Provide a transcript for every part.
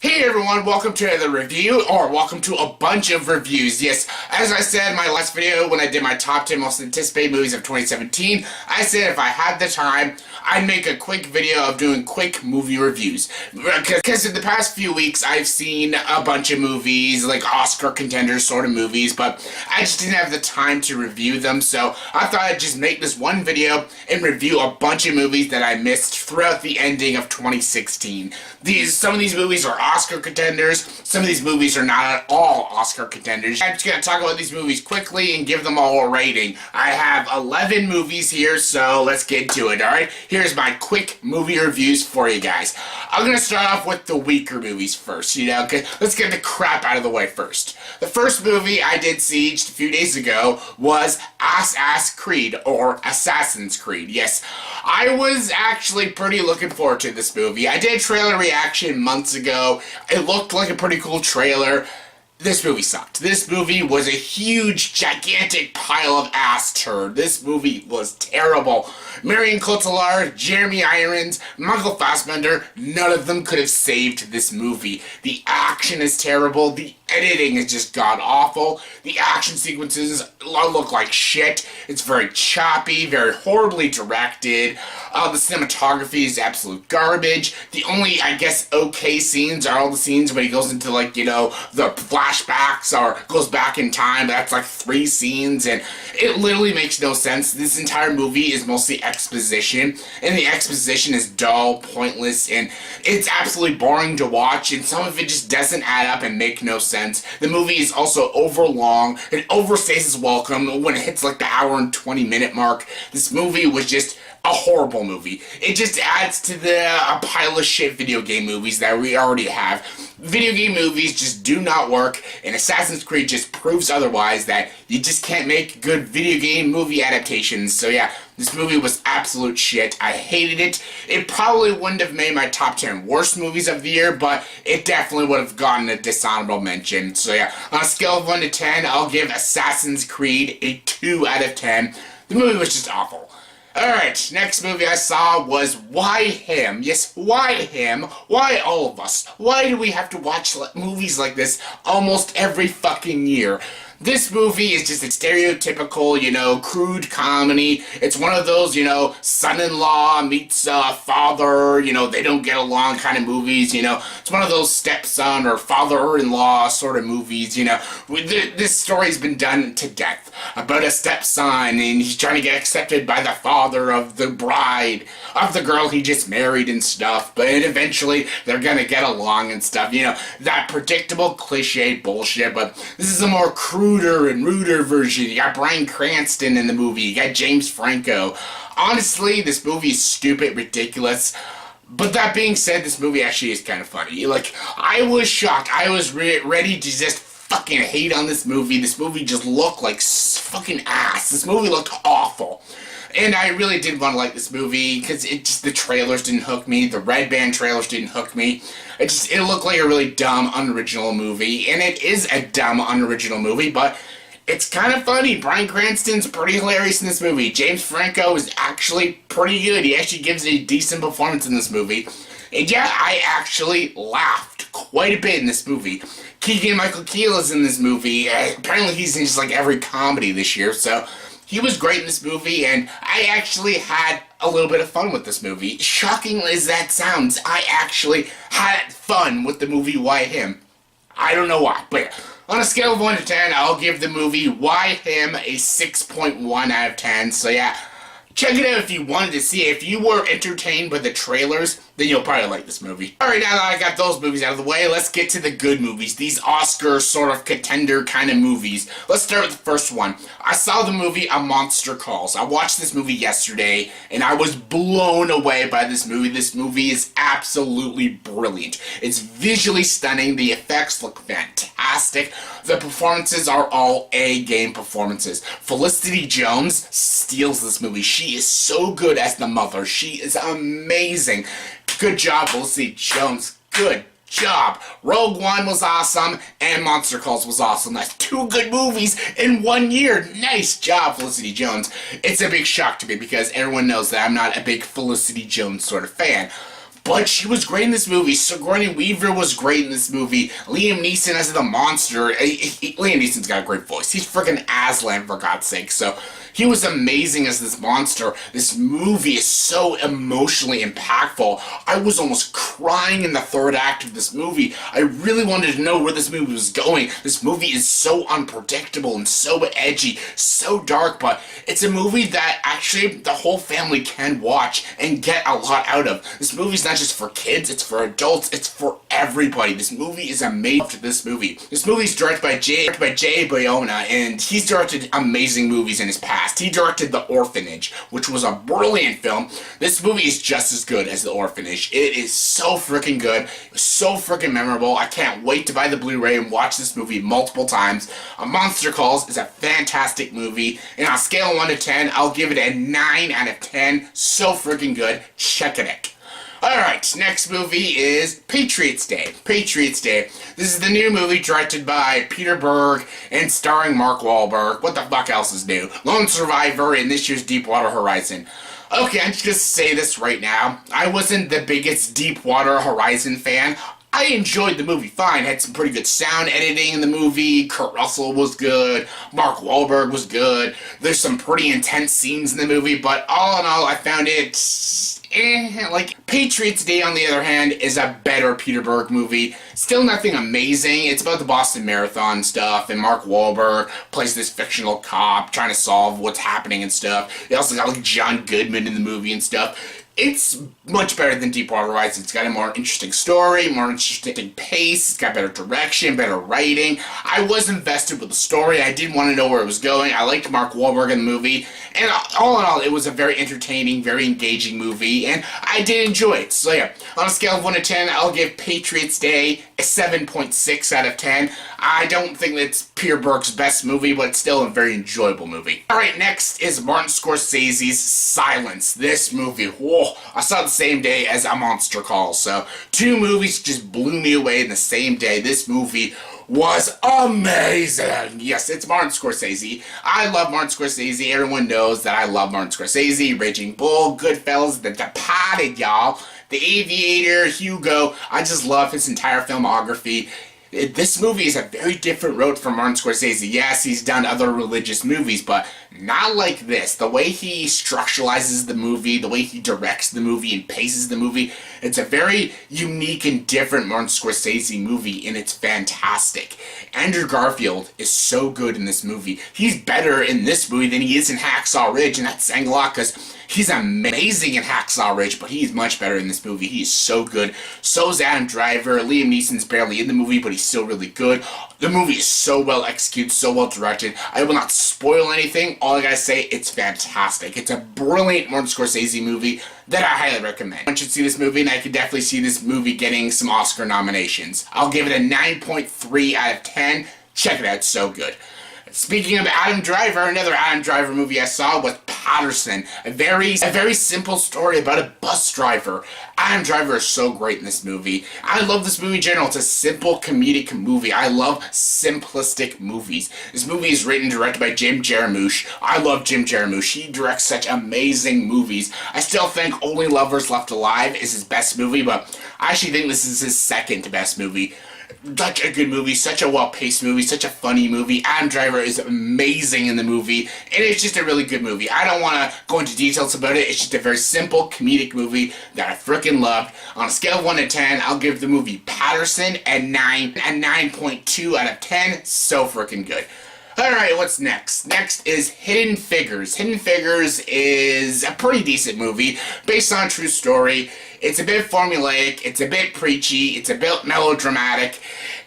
Hey everyone, welcome to another review, or welcome to a bunch of reviews. Yes, as I said in my last video when I did my top 10 most anticipated movies of 2017, I said if I had the time, I'd make a quick video of doing quick movie reviews. Because in the past few weeks, I've seen a bunch of movies, like Oscar contenders sort of movies, but I just didn't have the time to review them, so I thought I'd just make this one video and review a bunch of movies that I missed throughout the ending of 2016. Some of these movies are Oscar contenders, some of these movies are not at all Oscar contenders. I'm just going to talk about these movies quickly and give them all a rating. I have 11 movies here, so let's get to it, alright? Here's my quick movie reviews for you guys. I'm going to start off with the weaker movies first, okay? Let's get the crap out of the way first. The first movie I did see just a few days ago was Assassin's Creed, or Assassin's Creed. Yes, I was actually pretty looking forward to this movie. I did a trailer reaction months ago. It looked like a pretty cool trailer. This movie sucked. This movie was a huge, gigantic pile of ass turd. This movie was terrible. Marion Cotillard, Jeremy Irons, Michael Fassbender, none of them could have saved this movie. The action is terrible. The editing is just god-awful. The action sequences look like shit. It's very choppy, very horribly directed. The cinematography is absolute garbage. The only, I guess, okay scenes are all the scenes when he goes into, like, you know, the flashbacks or goes back in time. That's like 3 scenes, and it literally makes no sense. This entire movie is mostly exposition, and the exposition is dull, pointless, and it's absolutely boring to watch, and some of it just doesn't add up and make no sense. The movie is also overlong. It overstays its welcome when it hits like the hour and 20-minute mark. This movie was just a horrible movie. It just adds to the pile of shit video game movies that we already have. Video game movies just do not work, and Assassin's Creed just proves otherwise, that you just can't make good video game movie adaptations. So yeah, this movie was absolute shit. I hated it. It probably wouldn't have made my top 10 worst movies of the year, but it definitely would have gotten a dishonorable mention. So yeah, on a scale of 1 to 10, I'll give Assassin's Creed a 2 out of 10. The movie was just awful. Alright, next movie I saw was Why Him? Yes, why him? Why all of us? Why do we have to watch movies like this almost every fucking year? This movie is just a stereotypical, you know, crude comedy. It's one of those, you know, son-in-law meets father, you know, they don't get along kind of movies, you know. It's one of those stepson or father-in-law sort of movies, you know. This story's been done to death about a stepson, and he's trying to get accepted by the father of the bride, of the girl he just married and stuff, but eventually they're gonna get along and stuff, you know. That predictable cliche bullshit, but this is a more cruder and ruder version. You got Bryan Cranston in the movie, you got James Franco. Honestly, this movie is stupid, ridiculous. But that being said, this movie actually is kind of funny. Like, I was shocked. I was ready to just fucking hate on this movie. This movie just looked like fucking ass. This movie looked awful. And I really did want to like this movie, because the trailers didn't hook me, the Red Band trailers didn't hook me. It looked like a really dumb, unoriginal movie, and it is a dumb, unoriginal movie, but it's kind of funny. Bryan Cranston's pretty hilarious in this movie. James Franco is actually pretty good. He actually gives a decent performance in this movie. And yeah, I actually laughed quite a bit in this movie. Keegan-Michael Key is in this movie. Apparently he's in just like every comedy this year, so he was great in this movie, and I actually had a little bit of fun with this movie. Shocking as that sounds, I actually had fun with the movie Why Him? I don't know why, but on a scale of 1 to 10, I'll give the movie Why Him a 6.1 out of 10, so yeah. Check it out if you wanted to see it. If you were entertained by the trailers, then you'll probably like this movie. Alright, now that I got those movies out of the way, let's get to the good movies. These Oscar sort of contender kind of movies. Let's start with the first one. I saw the movie A Monster Calls. I watched this movie yesterday, and I was blown away by this movie. This movie is absolutely brilliant. It's visually stunning. The effects look fantastic. The performances are all A-game performances. Felicity Jones steals this movie. She is so good as the mother. She is amazing. Good job, Felicity Jones. Good job. Rogue One was awesome, and Monster Calls was awesome. That's 2 good movies in 1 year. Nice job, Felicity Jones. It's a big shock to me because everyone knows that I'm not a big Felicity Jones sort of fan. But she was great in this movie. Sigourney Weaver was great in this movie. Liam Neeson as the monster. Liam Neeson's got a great voice. He's freaking Aslan, for God's sake. So he was amazing as this monster. This movie is so emotionally impactful. I was almost crying in the third act of this movie. I really wanted to know where this movie was going. This movie is so unpredictable and so edgy, so dark, but it's a movie that actually the whole family can watch and get a lot out of. This movie's not just for kids, it's for adults, it's for everybody. This movie is amazing. This movie's directed by Jay Viola, and he's directed amazing movies in his past. He directed The Orphanage, which was a brilliant film. This movie is just as good as The Orphanage. It is so freaking good, so freaking memorable. I can't wait to buy the Blu-ray and watch this movie multiple times. A Monster Calls is a fantastic movie, and on a scale of 1 to 10, I'll give it a 9 out of 10. So freaking good. Check it out. Alright, next movie is Patriots Day. Patriots Day. This is the new movie directed by Peter Berg and starring Mark Wahlberg. What the fuck else is new? Lone survivor in this year's Deepwater Horizon. Okay, I'm just gonna say this right now. I wasn't the biggest Deepwater Horizon fan. I enjoyed the movie fine. Had some pretty good sound editing in the movie. Kurt Russell was good. Mark Wahlberg was good. There's some pretty intense scenes in the movie, but all in all, I found it like Patriots Day, on the other hand, is a better Peter Berg movie. Still nothing amazing. It's about the Boston Marathon stuff, and Mark Wahlberg plays this fictional cop trying to solve what's happening and stuff. They also got like John Goodman in the movie and stuff. It's much better than Deepwater Horizon. It's got a more interesting story, more interesting pace, it's got better direction, better writing. I was invested with the story. I did want to know where it was going. I liked Mark Wahlberg in the movie. And all in all, it was a very entertaining, very engaging movie, and I did enjoy it. So yeah, on a scale of 1 to 10, I'll give Patriots Day a 7.6 out of 10. I don't think it's Peter Berg's best movie, but it's still a very enjoyable movie. Alright, next is Martin Scorsese's Silence. This movie, whoa, I saw it the same day as A Monster Calls, so 2 movies just blew me away in the same day. This movie was amazing. Yes, it's Martin Scorsese. I love Martin Scorsese. Everyone knows that I love Martin Scorsese. Raging Bull, Goodfellas, The Departed, y'all. The Aviator, Hugo. I just love his entire filmography. This movie is a very different road from Martin Scorsese. Yes, he's done other religious movies, but not like this. The way he structuralizes the movie, the way he directs the movie and paces the movie, it's a very unique and different Martin Scorsese movie, and it's fantastic. Andrew Garfield is so good in this movie. He's better in this movie than he is in Hacksaw Ridge, and that's saying a lot because he's amazing in Hacksaw Ridge, but he's much better in this movie. He's so good. So is Adam Driver. Liam Neeson's barely in the movie, but he's still really good. The movie is so well executed, so well directed. I will not spoil anything. All I gotta say, it's fantastic. It's a brilliant Martin Scorsese movie that I highly recommend. One should see this movie, and I could definitely see this movie getting some Oscar nominations. I'll give it a 9.3 out of 10. Check it out, it's so good. Speaking of Adam Driver, another Adam Driver movie I saw was Paterson. A very simple story about a bus driver. Adam Driver is so great in this movie. I love this movie in general. It's a simple comedic movie. I love simplistic movies. This movie is written and directed by Jim Jarmusch. I love Jim Jarmusch. He directs such amazing movies. I still think Only Lovers Left Alive is his best movie, but I actually think this is his second best movie. Such a good movie, such a well-paced movie, such a funny movie. Adam Driver is amazing in the movie, and it's just a really good movie. I don't want to go into details about it. It's just a very simple, comedic movie that I freaking loved. On a scale of 1 to 10, I'll give the movie Paterson a 9.2 out of 10. So freaking good. Alright, what's next? Next is Hidden Figures. Hidden Figures is a pretty decent movie, based on a true story. It's a bit formulaic, it's a bit preachy, it's a bit melodramatic.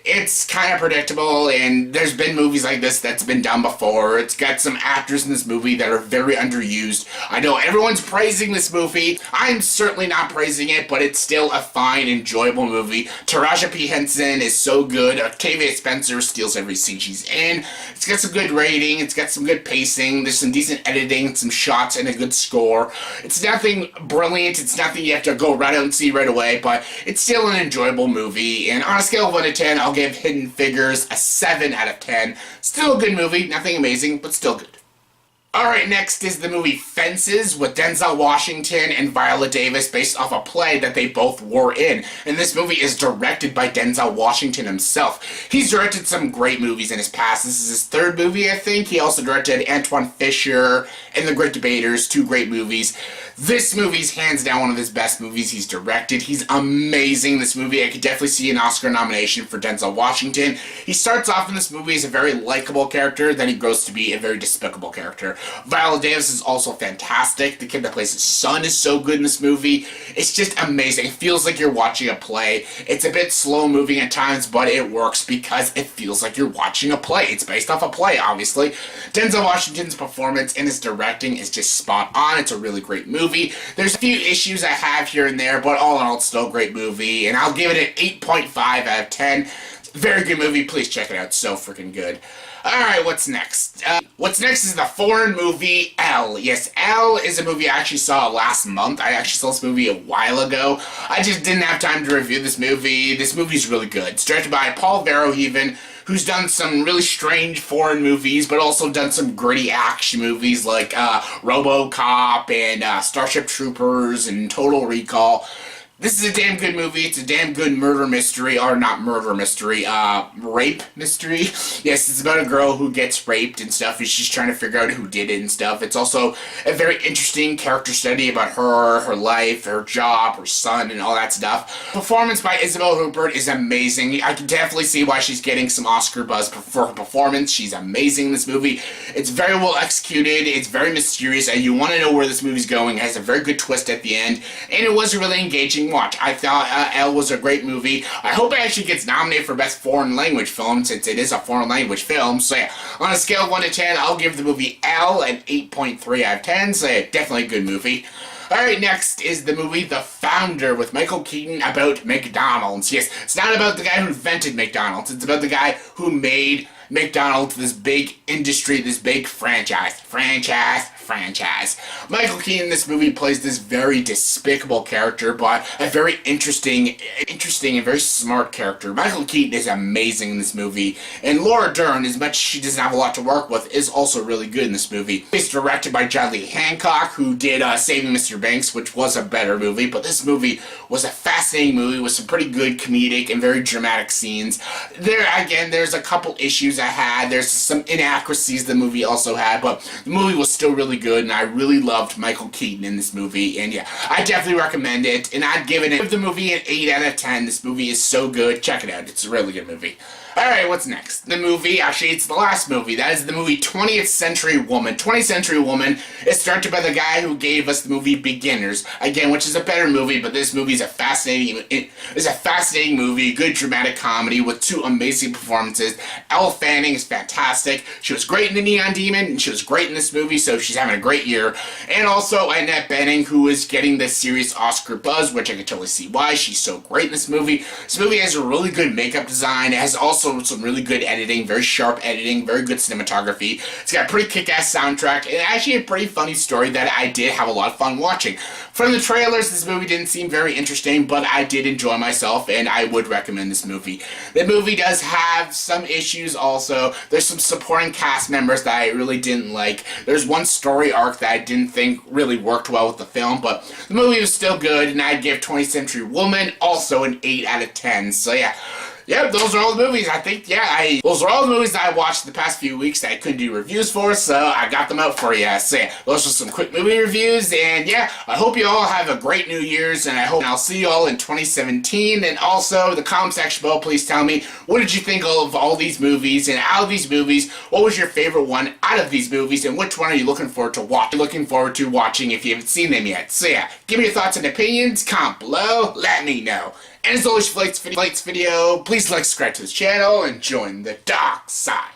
It's kind of predictable, and there's been movies like this that's been done before. It's got some actors in this movie that are very underused. I know everyone's praising this movie. I'm certainly not praising it, but it's still a fine, enjoyable movie. Taraji P. Henson is so good. Octavia Spencer steals every scene she's in. It's got some good rating. It's got some good pacing. There's some decent editing, some shots, and a good score. It's nothing brilliant. It's nothing you have to go right out and see right away, but it's still an enjoyable movie. And on a scale of 1 to 10, I'll give Hidden Figures a 7 out of 10. Still a good movie, nothing amazing, but still good. Alright, next is the movie Fences with Denzel Washington and Viola Davis based off a play that they both were in. And this movie is directed by Denzel Washington himself. He's directed some great movies in his past. This is his third movie, I think. He also directed Antoine Fisher and The Great Debaters, two great movies. This movie's hands down one of his best movies he's directed. He's amazing in this movie. I could definitely see an Oscar nomination for Denzel Washington. He starts off in this movie as a very likable character, then he grows to be a very despicable character. Viola Davis is also fantastic. The kid that plays his son is so good in this movie. It's just amazing. It feels like you're watching a play. It's a bit slow moving at times, but it works because it feels like you're watching a play. It's based off a play, obviously. Denzel Washington's performance and his directing is just spot on. It's a really great movie. There's a few issues I have here and there, but all in all, it's still a great movie, and I'll give it an 8.5 out of 10. Very good movie. Please check it out. It's so freaking good. Alright, what's next? What's next is the foreign movie Elle. Yes, Elle is a movie I actually saw last month. I actually saw this movie a while ago. I just didn't have time to review this movie. This movie's really good. It's directed by Paul Verhoeven, who's done some really strange foreign movies, but also done some gritty action movies like RoboCop and Starship Troopers and Total Recall. This is a damn good movie. It's a damn good murder mystery, or not murder mystery, rape mystery. Yes, it's about a girl who gets raped and stuff, and she's trying to figure out who did it and stuff. It's also a very interesting character study about her life, her job, her son, and all that stuff. Performance by Isabelle Huppert is amazing. I can definitely see why she's getting some Oscar buzz for her performance. She's amazing in this movie. It's very well executed, it's very mysterious, and you want to know where this movie's going. It has a very good twist at the end, and it was a really engaging watch. I thought Elle was a great movie. I hope it actually gets nominated for Best Foreign Language Film, since it is a foreign language film. So yeah, on a scale of 1 to 10, I'll give the movie Elle an 8.3 out of 10. So yeah, definitely a good movie. Alright, next is the movie The Founder with Michael Keaton about McDonald's. Yes, it's not about the guy who invented McDonald's. It's about the guy who made McDonald's this big industry, this big franchise. Michael Keaton in this movie plays this very despicable character, but a very interesting and very smart character. Michael Keaton is amazing in this movie, and Laura Dern, as much as she doesn't have a lot to work with, is also really good in this movie. It's directed by John Lee Hancock, who did Saving Mr. Banks, which was a better movie, but this movie was a fascinating movie with some pretty good comedic and very dramatic scenes. There's a couple issues I had. There's some inaccuracies the movie also had, but the movie was still really good, and I really loved Michael Keaton in this movie, and yeah, I definitely recommend it, and I'd give the movie an 8 out of 10. This movie is so good. Check it out. It's a really good movie. Alright, what's next? The movie, actually, it's the last movie. That is the movie 20th Century Woman. 20th Century Woman is directed by the guy who gave us the movie Beginners, again, which is a better movie, but this movie is a fascinating movie, good dramatic comedy with two amazing performances. Elle Fanning is fantastic. She was great in The Neon Demon, and she was great in this movie, so she's having a great year. And also Annette Bening, who is getting this serious Oscar buzz, which I can totally see why. She's so great in this movie. This movie has a really good makeup design. It has also some really good editing, very sharp editing, very good cinematography. It's got a pretty kick-ass soundtrack, and actually a pretty funny story that I did have a lot of fun watching. From the trailers, this movie didn't seem very interesting, but I did enjoy myself, and I would recommend this movie. The movie does have some issues also. There's some supporting cast members that I really didn't like. There's one story arc that I didn't think really worked well with the film, but the movie was still good, and I'd give 20th Century Woman also an 8 out of 10. So yeah. Yep, those are all the movies. I think, those are all the movies that I watched the past few weeks that I couldn't do reviews for, so I got them out for you. So yeah, those are some quick movie reviews, and yeah, I hope you all have a great New Year's, and I'll see you all in 2017, and also, the comment section below, please tell me, what did you think of all these movies, and out of these movies, what was your favorite one out of these movies, and which one are you looking forward to watching if you haven't seen them yet? So yeah, give me your thoughts and opinions, comment below, let me know. And as always, if you liked this video, please like, subscribe to this channel, and join the dark side.